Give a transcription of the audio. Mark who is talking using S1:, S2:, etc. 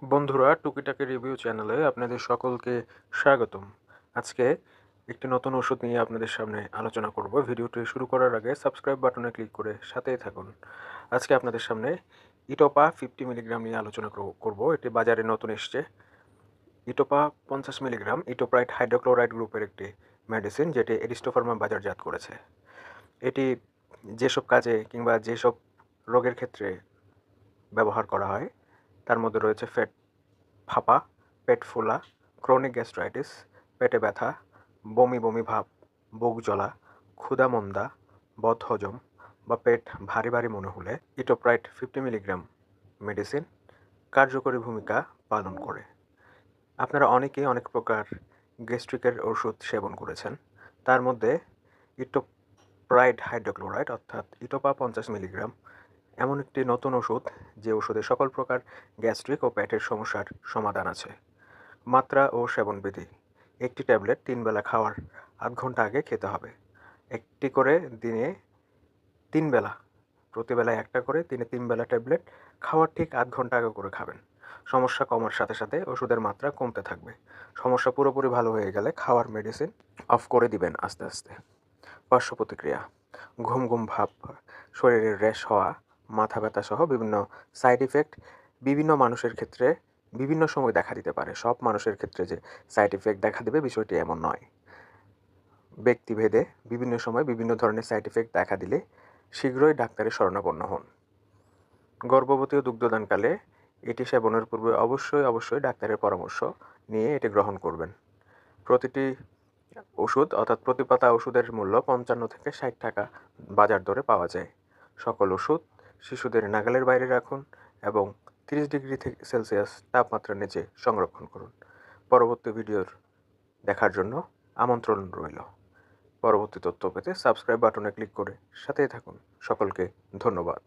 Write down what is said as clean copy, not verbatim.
S1: বন্ধুরা, টুকিটাকি রিভিউ চ্যানেলে আপনাদের সকলকে স্বাগতম। আজকে একটি নতুন ওষুধ নিয়ে আপনাদের সামনে আলোচনা করব। ভিডিওটি শুরু করার আগে সাবস্ক্রাইব বাটনে ক্লিক করে সাথেই থাকুন। আজকে আপনাদের সামনে ইটোপা 50 মিলিগ্রাম নিয়ে আলোচনা করব। এটি বাজারে নতুন এসছে। ইটোপা 50 মিলিগ্রাম ইটোপ্রাইট হাইড্রোক্লোরাইড গ্রুপের একটি মেডিসিন, যেটি এরিস্টো ফার্মা বাজারজাত করেছে। এটি যেসব কাজে কিংবা যেসব রোগের ক্ষেত্রে ব্যবহার করা হয় তার মধ্যে রয়েছে ফাঁপা, পেট ফোলা, ক্রনিক গ্যাস্ট্রাইটিস, পেটে ব্যথা, বমি বমি ভাব, বুক জ্বলা, ক্ষুধা-মন্দা, বদহজম বা পেট ভারী ভারী মনে হলে ইটোপ্রাইট 50 মিলিগ্রাম মেডিসিন কার্যকরী ভূমিকা পালন করে। আপনারা অনেকেই অনেক প্রকার গ্যাস্ট্রিকের ওষুধ সেবন করেছেন। তার মধ্যে ইটোপ্রাইট হাইড্রোক্লোরাইড অর্থাৎ ইটোপা 50 মিলিগ্রাম এমন একটি নতুন ওষুধ, যে ওষুধে সকল প্রকার গ্যাস্ট্রিক ও পেটের সমস্যার সমাধান আছে। মাত্রা ও সেবনবিধি: একটি ট্যাবলেট 3 বেলা খাওয়ার আধ ঘন্টা আগে খেতে হবে। একটি করে দিনে 3 বেলা, প্রতিবেলায় একটা করে দিনে 3 বেলা ট্যাবলেট খাওয়ার ঠিক আধ ঘন্টা আগে করে খাবেন। সমস্যা কমার সাথে সাথে ওষুধের মাত্রা কমতে থাকবে। সমস্যা পুরোপুরি ভালো হয়ে গেলে খাওয়ার মেডিসিন অফ করে দিবেন আস্তে আস্তে। পার্শ্ব প্রতিক্রিয়া: ঘুম ঘুম ভাব, শরীরের র্যাশ হওয়া, মাথা ব্যথা সহ বিভিন্ন সাইড ইফেক্ট বিভিন্ন মানুষের ক্ষেত্রে বিভিন্ন সময় দেখা দিতে পারে। সব মানুষের ক্ষেত্রে যে সাইড ইফেক্ট দেখা দেবে বিষয়টি এমন নয়। ব্যক্তিভেদে বিভিন্ন সময় বিভিন্ন ধরনের সাইড ইফেক্ট দেখা দিলে শীঘ্রই ডাক্তারের শরণাপন্ন হন। গর্ভবতী ও দুগ্ধদানকালে এটি সেবনের পূর্বে অবশ্যই ডাক্তারের পরামর্শ নিয়ে এটি গ্রহণ করবেন। প্রতিটি ওষুধ অর্থাৎ প্রতি পাতা ওষুধের মূল্য 55 থেকে 60 টাকা বাজার দরে পাওয়া যায়। সকল ওষুধ শিশুদের নাগালের বাইরে রাখুন এবং 30 ডিগ্রি সেলসিয়াস তাপমাত্রার নিচে সংরক্ষণ করুন। পরবর্তী ভিডিওর দেখার জন্য আমন্ত্রণ রইল। পরবর্তী তথ্য পেতে সাবস্ক্রাইব বাটনে ক্লিক করে সাথেই থাকুন। সকলকে ধন্যবাদ।